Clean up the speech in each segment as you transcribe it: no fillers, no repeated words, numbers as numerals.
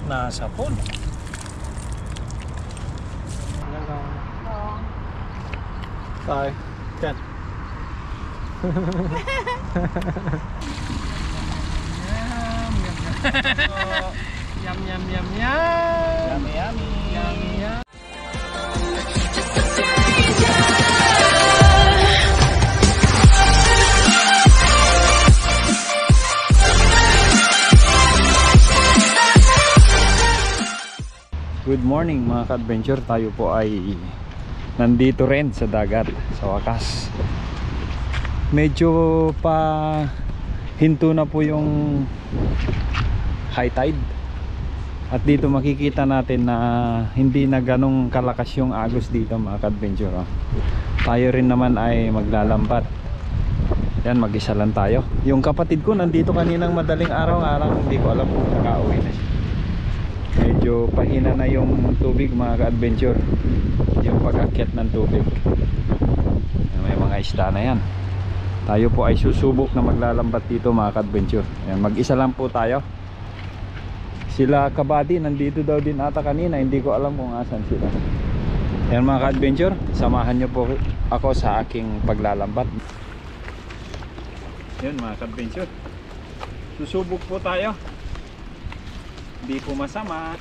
Nasa pool. Tay, kan. Yum yum yum yum. Yummy, yummy. Yummy yum. Good morning mga ka-adventure. Tayo po ay nandito rin sa dagat sa wakas. Medyo pa hinto na po yung high tide. At dito makikita natin na hindi na ganong kalakas yung agos dito mga ka-adventure. Tayo rin naman ay maglalambat. Yan, mag-isa lang tayo. Yung kapatid ko nandito kaninang madaling araw, hindi ko alam kung nakauwi na siya. Medyo pahina na yung tubig mga ka-adventure, yung pag-akyat ng tubig. May mga isda na yan. Tayo po ay susubok na maglalambat dito mga ka-adventure. Mag-isa lang po tayo. Sila kabady nandito daw din ata kanina, hindi ko alam kung asan sila. Yan mga ka-adventure, samahan nyo po ako sa aking paglalambat. Yan mga ka-adventure, susubok po tayo. Hindi po masama.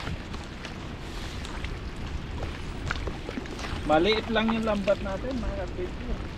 Maliit lang yung lambat natin mga ka-adventure.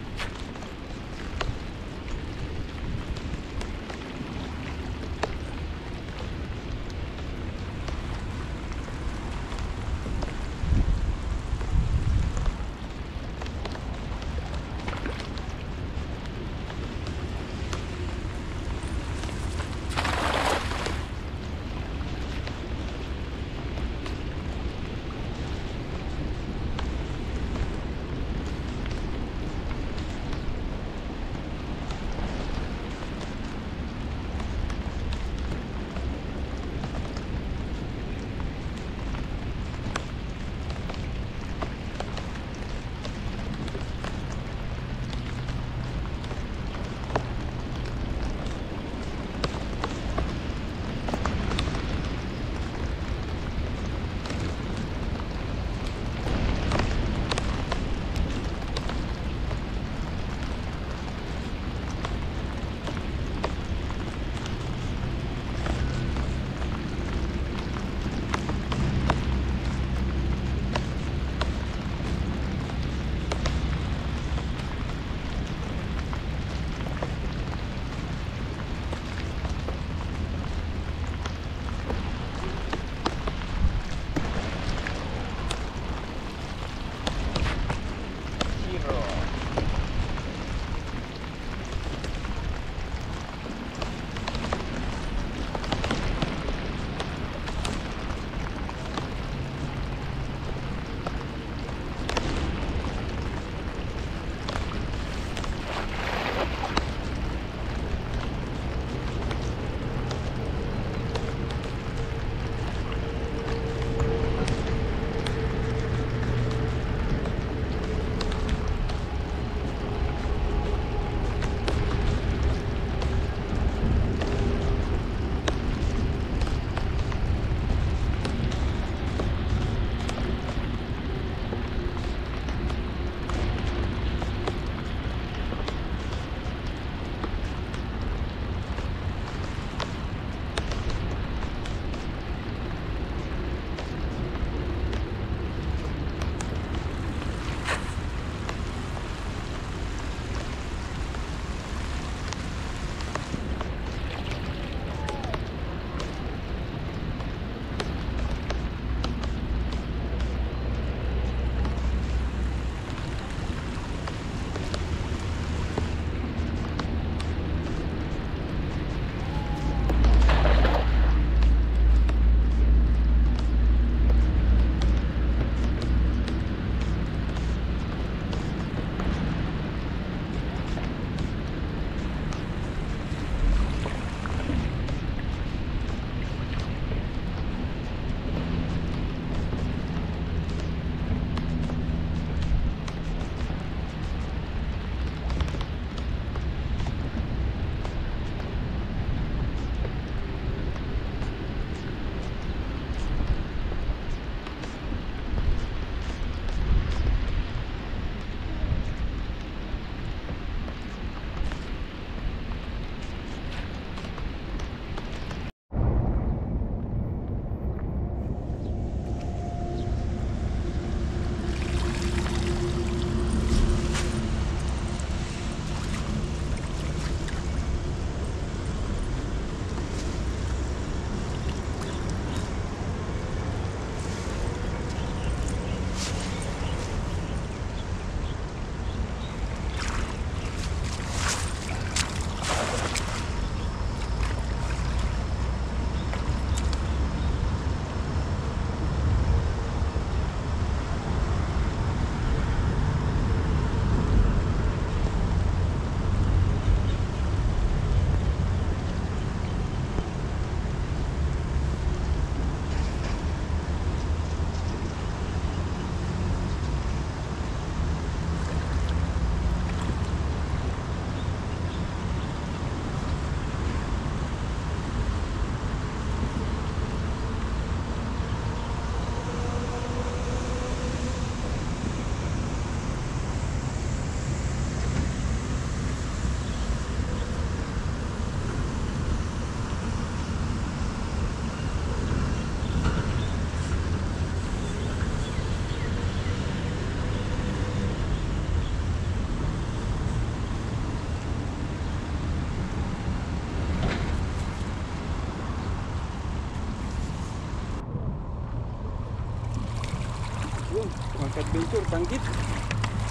adventure, danggit.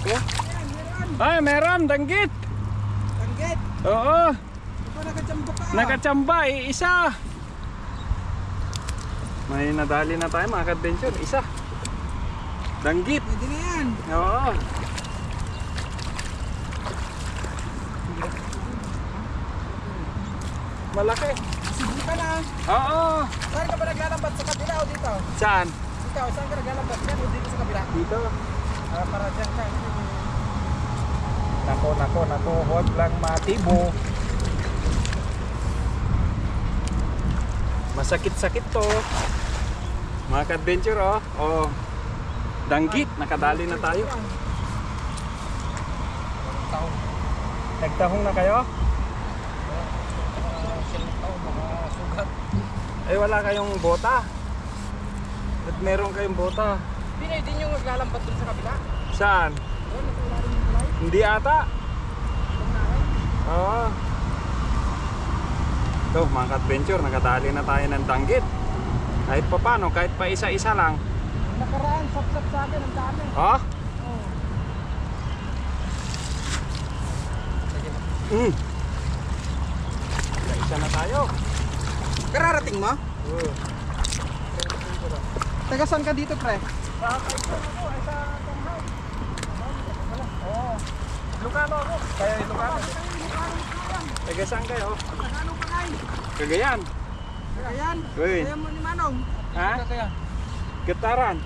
Oh. Ay, meron, danggit. Tanggit. Oo, Ito nakachamba ka. nakachamba, isa. May nadali na tayo mga ka-adventure, isa. Danggit. Pwede na yan. Oo. Malaki. Sige ka na. Oo. Saan ka ba naglalambat? Sa kabila o dito? Saan? Ikaw, saan ka naglalambat? Yan o dito sa kabila? Dito. Para dyan ka. Nako, huwag lang matibo. Masakit-sakit to. Mga ka-adventure, oh. Oh. Danggit, nakadali na tayo. Nagtahong na kayo? Ay, wala kayong bota. At meron kayong bota. Hindi nyo naglalambat dun sa kabila? Saan? Doon, naglalambat yung tulay. Hindi ata. Oo. Ito, mga ka-adventure, nakadali na tayo ng danggit. Kahit pa paano, kahit pa isa-isa lang. Nakaraan, sap-sap sa akin, ang dami. Ha? Oo. Isa na tayo. Kararating mo? Oo. Taga saan ka dito, pre? Sa Kaisan ako, ay sa Tonghay. Oo. Ilocano ako. Kaya Ilocano. Taga saan kayo? Tagalog ka kayo. Cagayan. Kagayan. Uy. Kaya mo ni Manong. Ha? Kaya. Getaran.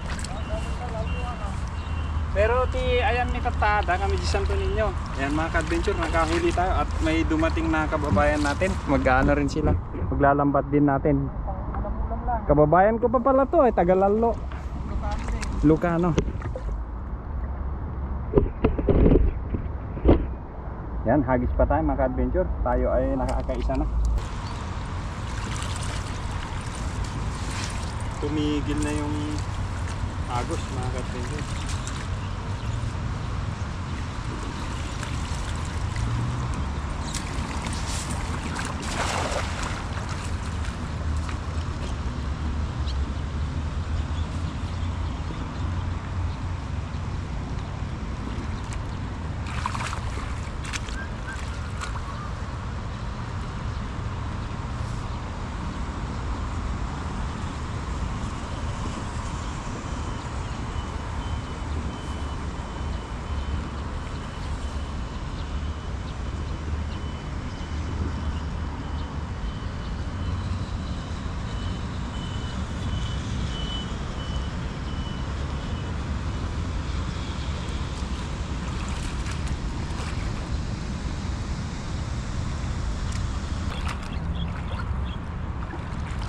Pero ti ayan ni Katada kami di Santo Niño. Ayan mga ka-adventure, nakahuli tayo at may dumating na kababayan natin. Mag-ano rin sila. Maglalambat din natin. Kababayan ko pa pala to, Tagalalo. Lucano. Yan, hagis pa tayo mga ka-adventure. Tayo ay nakakaisa na. Tumigil na yung agos mga ka-adventure.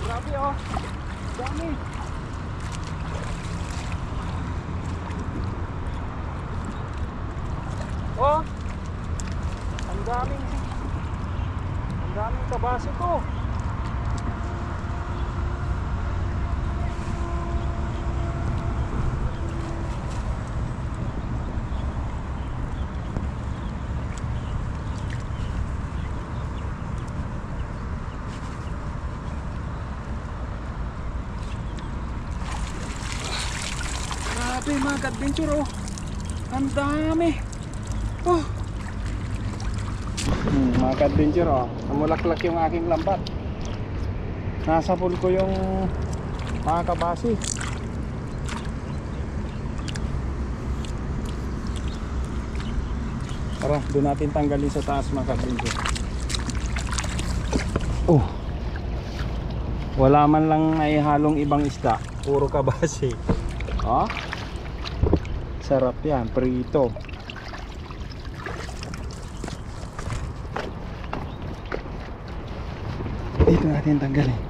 Grabe oh. Dami. Oh. Ang daming kabase ko. Grabe mga ka-adventure oh. Ang dami. Oh. Mga ka-adventure oh. Namulaklak yung aking lambat. Nasa pool ko yung mga kabasi. Tara, doon natin tanggalin sa taas mga ka-adventure. Oh. Wala man lang ay halong ibang isda. Puro kabasi. Oh. Sarap yan, prito. Dito natin tanggalin.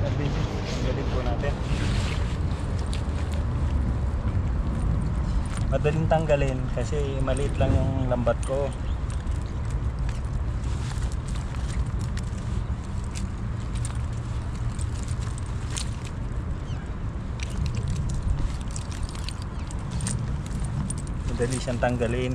Tanggalin po natin. Madaling tanggalin kasi maliit lang yung lambat ko. Madali siyang tanggalin.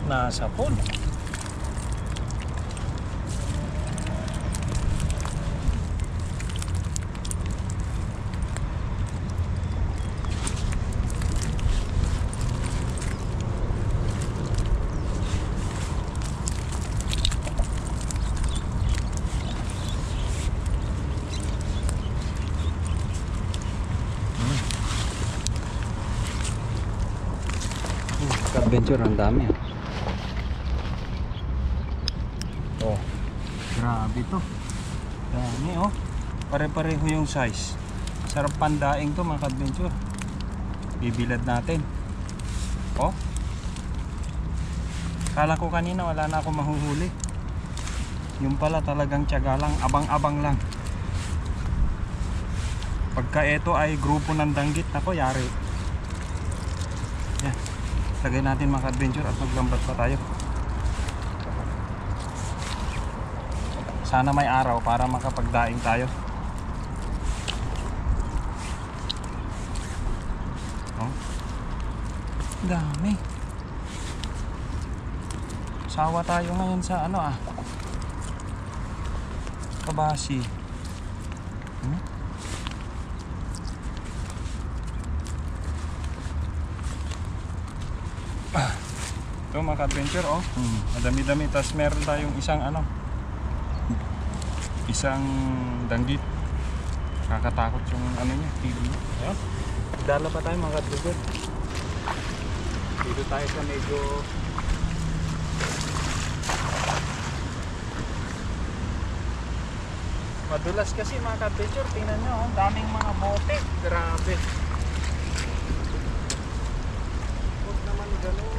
Nasa pool. Adventure, ang dami. Oh, grabe to. Dami oh. Pare-pareho yung size. Sarap pandaing to mga ka-adventure. Bibilad natin. Oh. Kala ko kanina wala na ako mahuhuli. Yung pala talagang tiyaga lang, abang-abang lang. Pagka ito ay grupo ng danggit, ako yari. Yan. Lagay natin mga adventure at maglambat pa tayo. Sana may araw para makapagdaing tayo. Oh. Dami. Sawa tayo ngayon sa ano Kabasi. Ito mga ka-adventure oh. Madami-dami. Tapos meron tayong isang danggit. Kakatakot yung niya, TV niya. Ayan. Dala pa tayo mga ka-adventure. Dito tayo sa medyo madulas kasi mga ka-adventure. Tingnan nyo, daming mga bote. Grabe. Huwag naman ganun.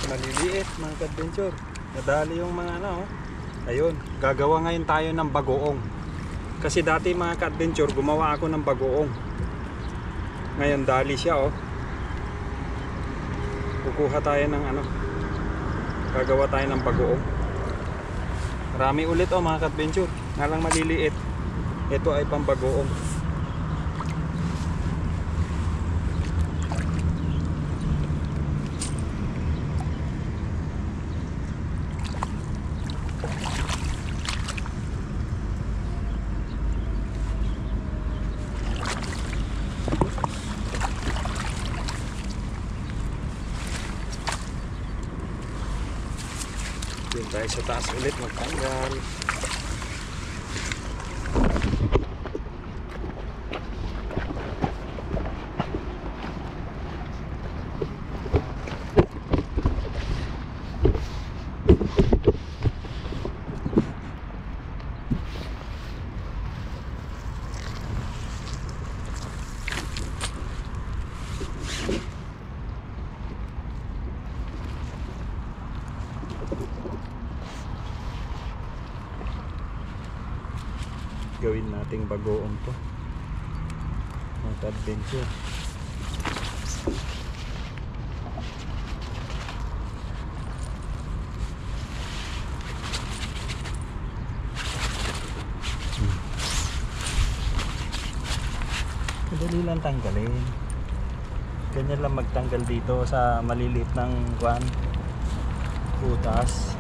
Maliliit mga ka-adventure. Nadali yung mga Ayun, gagawa ngayon tayo ng bagoong. Kasi dati mga ka-adventure, gumawa ako ng bagoong. Ngayon dali siya Kukuha tayo ng gagawa tayo ng bagoong. Marami ulit mga ka-adventure. Nga lang maliliit. Ito ay pang bagoong. Doon tayo sa taas ulit magtanggal. Gawin nating bagoong to mga adventure. Madali lang tanggalin. Ganyan lang magtanggal dito sa maliliit ng butas.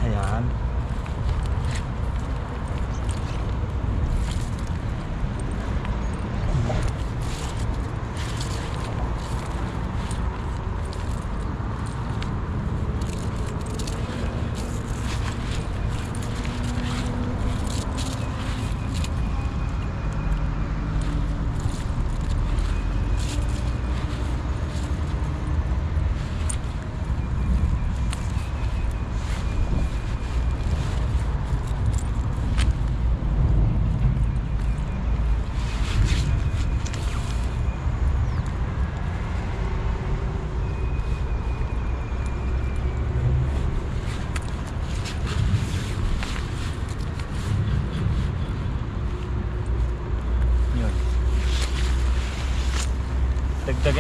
Ayan.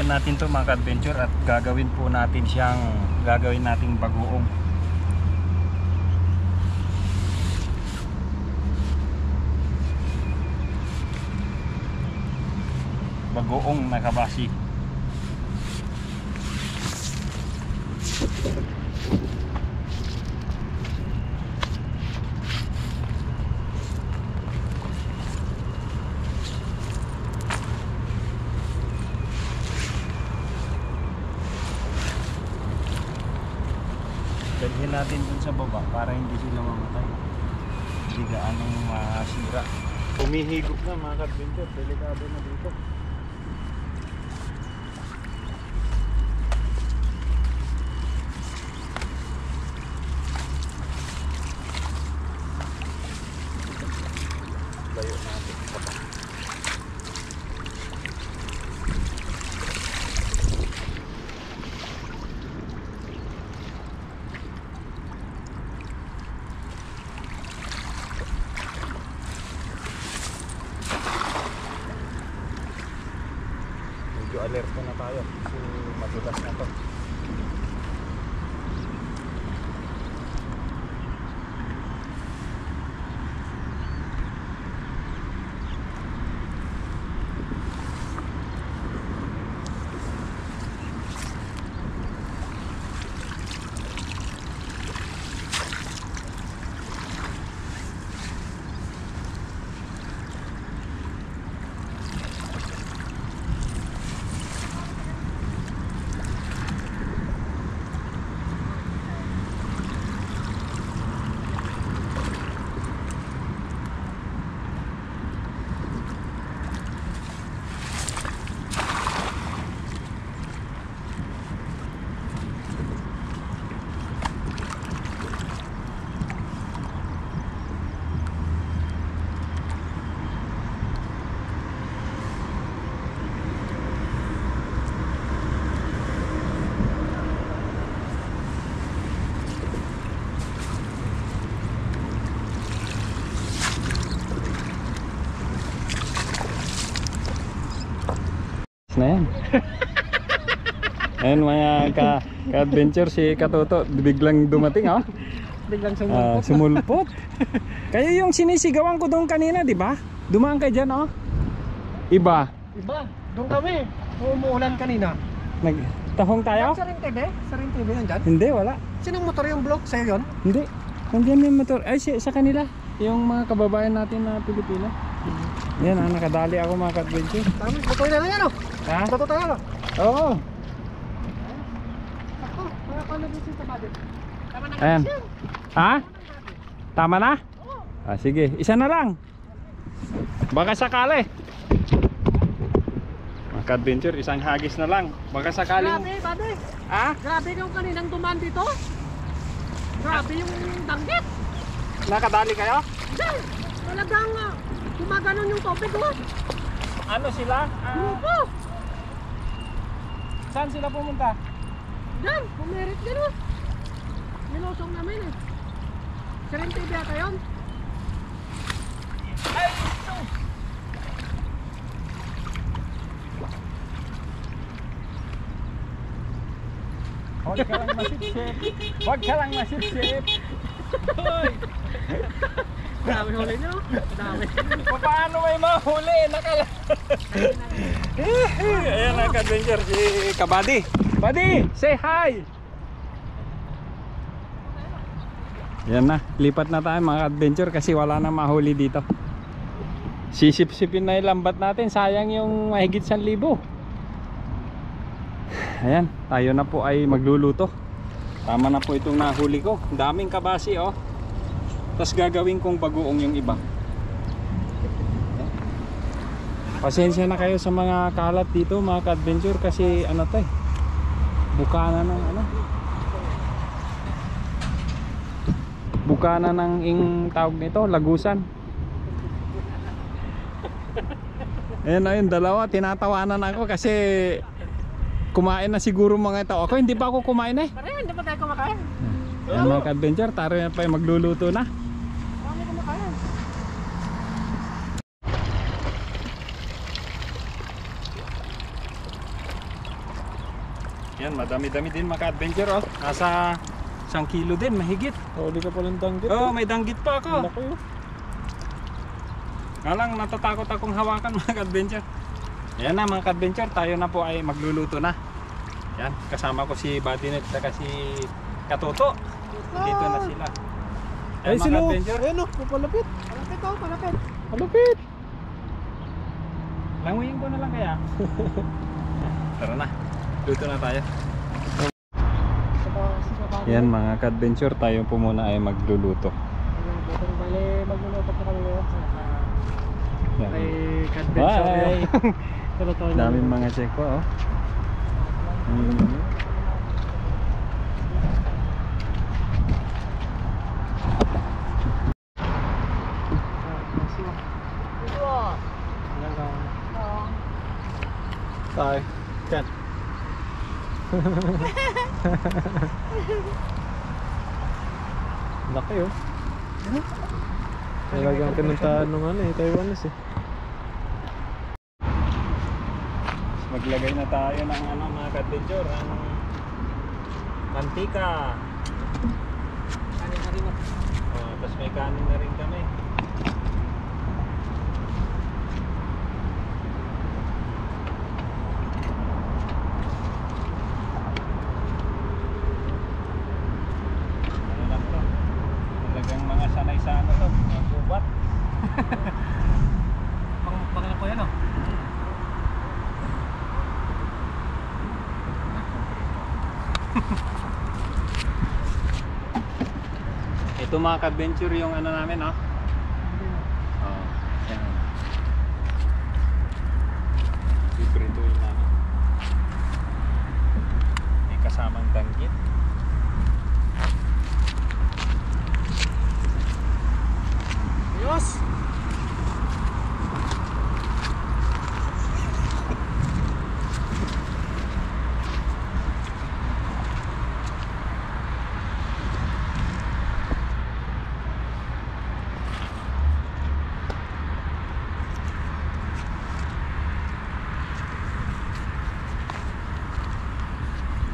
natin to mga ka-adventure at gagawin nating bagoong. Bagoong na kabasi. Dalhin natin dun sa baba para hindi sila mamatay. Hindi gaanong masira. Humihigop na mga ka-adventure, delikado na dito. Layo natin sa baba. Medyo alerto na tayo kasi madulas na to. Na yan. Ayan mga ka-adventure, si Katoto biglang dumating, oh. Biglang Sumulpot. Kayo yung sinisigawan ko doon kanina, di ba? Dumaan kayo dyan, oh. Iba. Iba, doon kami. Umuulan kanina. Nagtahong tayo? Sa rin TV yan dyan? Hindi, wala. Sinong motor yung vlog? Sa'yo yun? Hindi. Nandiyan yung motor. Ay, sa kanila. Yung mga kababayan natin na Pilipino. Yan, nakadali ako mga ka-adventure. Tama, lutuin na lang yan, oh. Ha? Luto tayo, no? Oo. Ako, mga kalabisin sa budget. Tama na Ayan. kasi yan. Ha? Tama na? Sige, isa na lang. Baka sakali. Mga ka-adventure, isang hagis na lang. Baka sakaling... Grabe, buddy. Ha? Grabe yung kaninang dumaan dito. Grabe yung danggit. Nakadali kayo? Hindi, talagang gumaganon yung tubig, oh. Ano sila? Grupo. Saan sila pumunta? Diyan, pumerit din, oh. Nilusong namin, eh. Sa rin TV ata yun. Ay, ito! Huwag ka lang masipsip. Huwag ka lang masipsip. Hoy! Dami huli nyo. Dami. Paano may mahuli? Nakala. Ayan ang ka-adventure si Kabady. Buddy, say hi! Yan na, lipat na tayo mga adventure kasi wala na mahuli dito. Sisip-sipin na yung lambat natin, sayang yung mahigit 1,000. Ayan, tayo na po ay magluluto. Tama na po itong nahuli ko. Daming kabasi, oh. Tapos gagawin kong bagoong yung iba. Pasensya na kayo sa mga kalat dito mga ka-adventure kasi ano to eh, bukana ng ano, bukana ng tawag nito, lagusan. Ayan na yun, dalawa, tinatawanan ako kasi kumain na siguro mga ito. Ako hindi pa ako kumain eh. Pare, hindi pa tayo kumakain. Ayan mga ka-adventure, taro na pa yung magluluto na. Marami kumakain. Yan, madami-dami din mga ka-adventure oh. Nasa 1 kilo din, mahigit. Huli ka pa ng danggit. Oh, may danggit pa ako. Laki oh. Nga lang, natatakot akong hawakan mga ka-adventure. Yan na mga ka-adventure, tayo na po ay magluluto na. Yan, kasama ko si Badinet at si Katoto. Dito na sila. Ay, Yan, mga sila. ka-adventure. Ayun oh, palapit. Malapit oh, malapit. Palapit. Languyin ko na lang kaya. Tara na, luto na tayo. Yan mga ka-adventure, tayo po muna ay magluluto. Bali, magluluto po kami ngayon sa Yan. kay Kadventure. Bye! Pero to Daming mga check po oh. Tayo. Yan. Laki oh. Talagang pinuntahan nung ano eh, Taiwanese eh. Maglagay na tayo ng ano mga ka-adventure, ng mantika. Oh, tapos may kanin na rin kami. Ano lang to? Talagang mga sanay sa ano to, mga gubat. Pangmukbang na po yan oh. Ito mga ka-adventure yung ano namin oh. Oh, yan. Piprituin namin. May kasamang danggit. Ayos!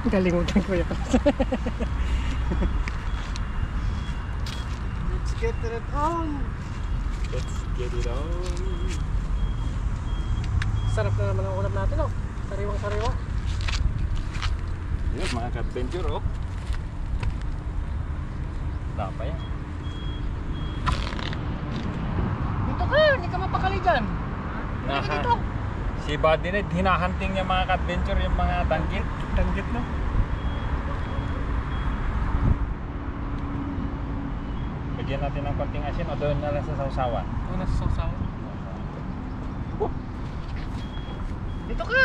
Kalimutan ko yun. Let's get it on! Let's get it on. Sarap na naman ang ulam natin oh. Sariwang sariwa. Yun mga ka-adventure oh. Tapa yan. Dito ka! Hindi ka mapakali dyan! Hindi dito! Si Badinet, hinahunting niya mga ka-adventure yung mga danggit. Danggit no? Bigyan natin ng konting asin o doon na lang sa sausawan. Oo, nasa sausawan. Dito ka!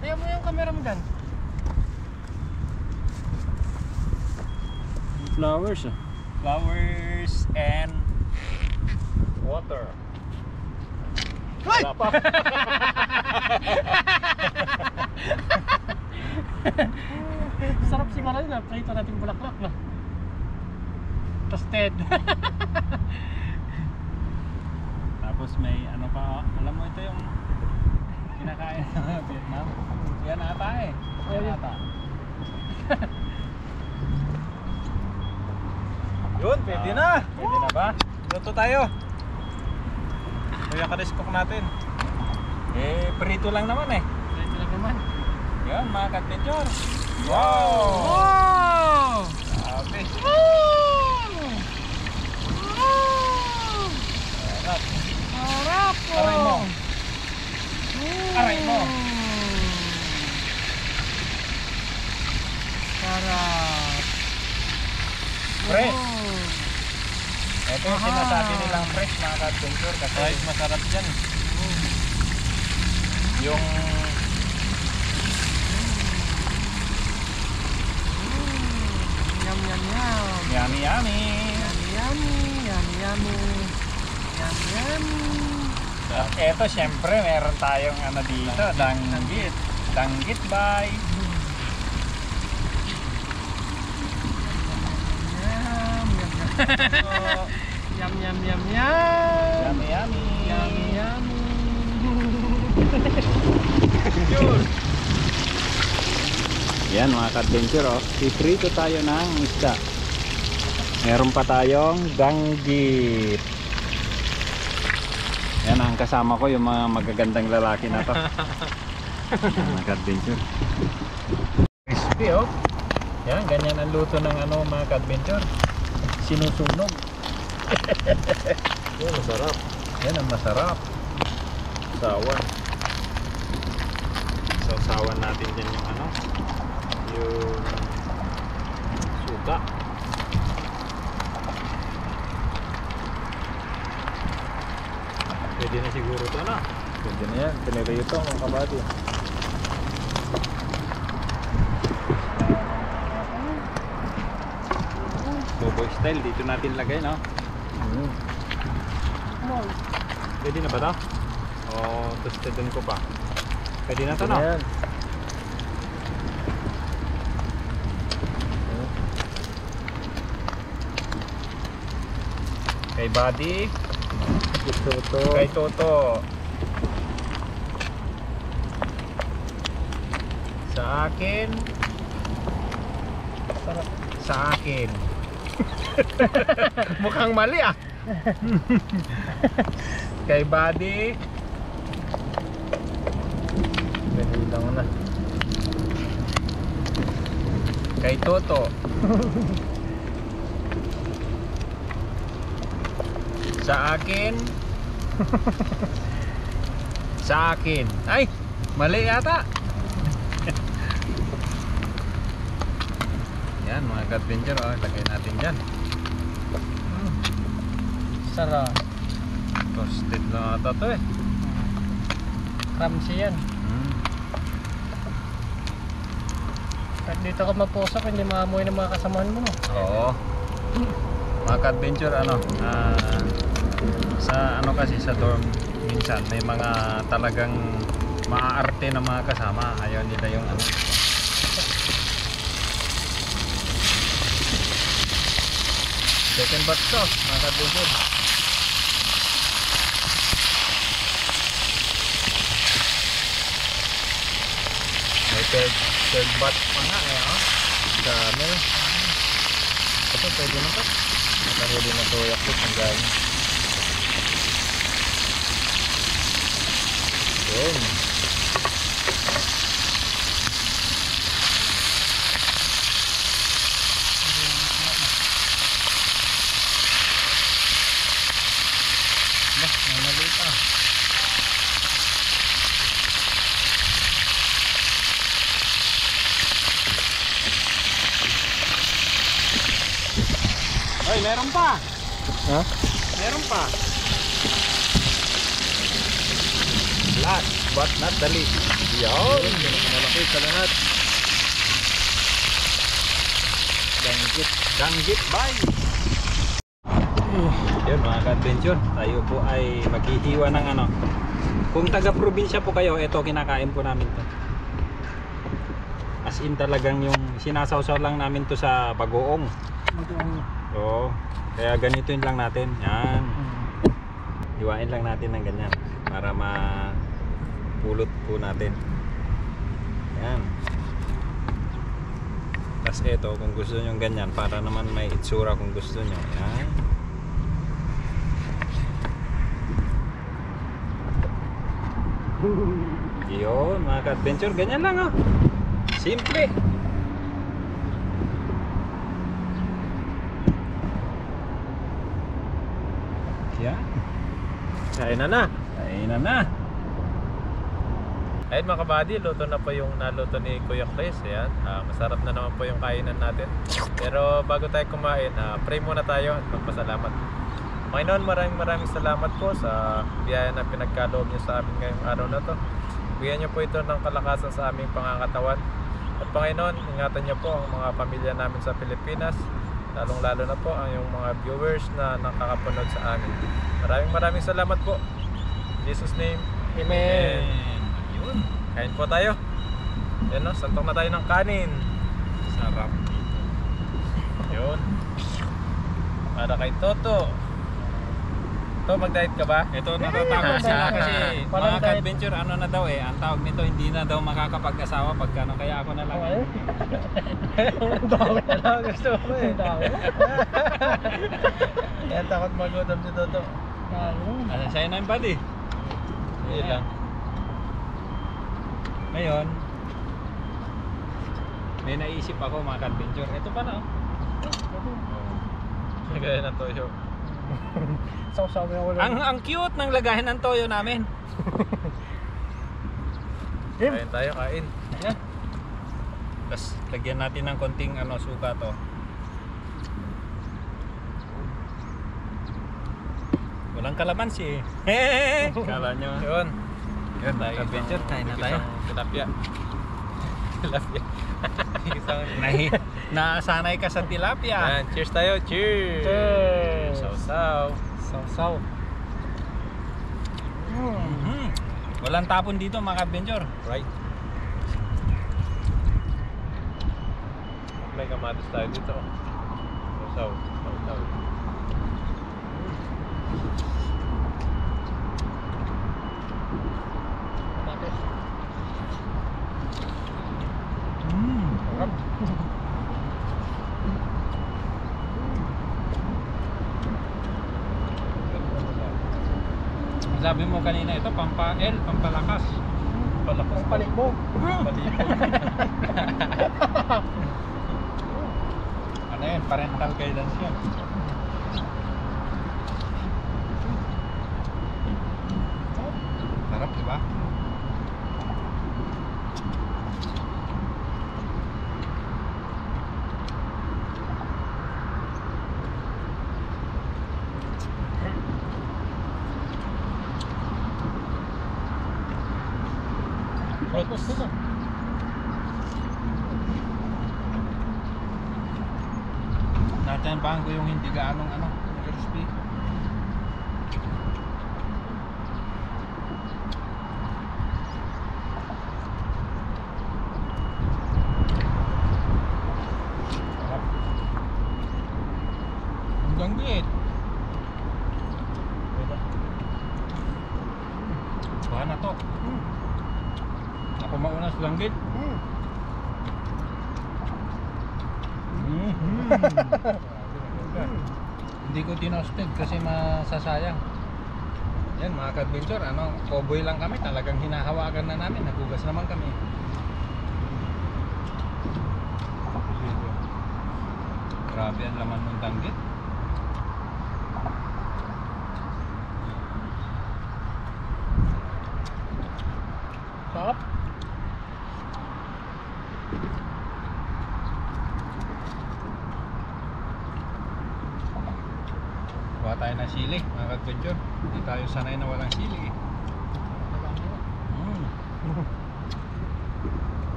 Tayo mo yung camera mo dyan. Flowers ah. Flowers and water. Hoy! Wala pa. Sarap siguro yun ah. Prito nating bulaklak na. Toasted. Tapos may ano pa, alam mo ito yung kinakain sa Vietnam. Yan ata eh. Yan ata. Yun, pwede na. Pwede na ba? Luto tayo. Kuya ka-discook natin. Eh, prito lang naman eh. Prito lang naman. Yan mga ka-adventure. Wow! Wow! Sabi. Sarap. Sarap po! Aray mo. Aray mo. Sarap. Fresh. Oh. Ito yung sinasabi nilang fresh mga ka-adventure kasi Kahit masarap dyan. yung Yum yum yum. yummy yummy. Yummy, yummy, yummy. Yum yummy. At eto syempre meron tayong ano dito, danggit. Danggit by Yum yum yum. Yum yum yum yum. yummy yummy. Yummy yummy. Yun. Yan mga ka-adventure, oh. Piprito tayo ng isda. Meron pa tayong danggit. Yan ang kasama ko, yung mga magagandang lalaki na to. Yan, mga ka-adventure. Crispy, oh. Yan, ganyan ang luto ng ano mga ka-adventure. Sinusunog. Yan, masarap. Yan ang masarap. Sawan. Sausawan natin dyan yung ano, yung suka. Pwede na siguro ito na. Pwede na yan. Pinirito mga kabady. Boboy style. Dito natin lagay, no? Pwede na ba ito? O toasted ko pa? Pwede na ito, no? Yan. Kay Buddy. Ito. Kay Toto. Sa akin. Sa akin. Mukhang mali ah. Kay Buddy. Dali lang na. Kay Toto. Sa akin. Sa akin. Ay, mali yata. Yan mga ka-adventure, oh, lagay natin dyan. Sarap. Toasted na ata to eh. Ramsey yan. Kahit dito ka magposok, hindi maamoy ng mga kasamahan mo, no? Oo. Mga ka-adventure, ano, sa ano kasi sa dorm minsan may mga talagang maaarte na mga kasama. Ayaw nila yung ano. Second batch to, mga ka-adventure. May third batch pa nga eh, oh. Dami. Ito pwede na to. Nakahuli na to yakot ang gani. Yun. Bah, may maliit ah. Ay, meron pa. Ha? Meron pa. Last but not the least. Yun. Malaki sa lahat. Danggit. Danggit bye. Yun mga ka-adventure. Tayo po ay maghihiwa ng ano. Kung taga-probinsya po kayo, ito kinakain po namin to. As in talagang yung sinasawsaw lang namin to sa bagoong. Oo. Kaya ganito lang natin. Yan. Hiwain lang natin ng ganyan para mapulot po natin. Yan. Tapos ito kung gusto nyo ganyan para naman may itsura kung gusto nyo. Yan. Yun mga ka-adventure. Ganyan lang oh. Simple. Yan. Kain na na. Kainan na. Ayun mga kabady, luto na po yung naluto ni Kuya Chris. Ayan. Masarap na naman po yung kainan natin. Pero bago tayo kumain, pray muna tayo at magpasalamat. Panginoon, maraming salamat po sa biyaya na pinagkaloob niyo sa amin ngayong araw na to. Bigyan niyo po ito ng kalakasan sa aming pangangatawan. At Panginoon, ingatan niyo po ang mga pamilya namin sa Pilipinas. Lalong-lalo na po ang yung mga viewers na nakakapunod sa amin. Maraming salamat po. In Jesus' name, Amen. Yun. Kain po tayo. Yan no, santong na tayo ng kanin. Sarap dito. Yun. Para kay Toto. To, mag-diet ka ba? Ito natatakot sila kasi Walang mga diet. ka-adventure ano na daw ang tawag nito hindi na daw makakapag-asawa pagka ano, kaya ako na lang. Ay. Ang dami na. Gusto mo eh. Ang dami. Kaya takot magutom si Toto. Ano sa'yo na yung buddy? Yun lang. Ngayon, may naisip ako mga ka-adventure. Ito pa na. Kaya ng toyo. Sausaw mo yung Ang cute ng lagayan ng toyo namin. Kain tayo, kain. Ayan. Tapos lagyan natin ng konting suka to. Walang kalamansi eh. Kala nyo. Yun. Yun, adventure, kain na tayo. Isang tilapia. Tilapia. Isang... Nasanay ka sa tilapia. Yan, cheers tayo. Cheers! Cheers! Sausaw. sausaw. Mhm. Walang tapon dito mga adventure. Right. May kamatis tayo dito. Sausaw. Sausaw. Kamatis. Sarap. Sabi mo kanina ito pampael, pampalakas. Palakas Ang palikbog. Palipog. Ano yun? Parental guidance yun. Sarap, diba? Fruits. Natin ko yung hindi gaanong crispy. Sarap. Ang ganggit. Kuha na to. Ako mauna sa langgit. Hindi ko tinosted kasi masasayang. Yan mga ka-adventure, cowboy lang kami, talagang hinahawakan na namin, nagugas naman kami. Grabe ang laman ng danggit. Sarap. Kuha tayo ng sili, mga ka-adventure. Hindi tayo sanay na walang sili eh.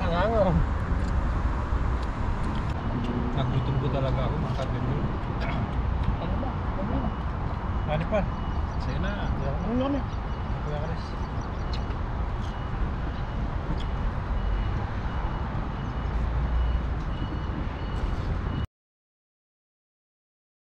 Angango. Nagutom ko talaga ako mga ka-adventure. Ano ba? Ano pa? Sa'yo na. Ano yun eh? Kuya Chris.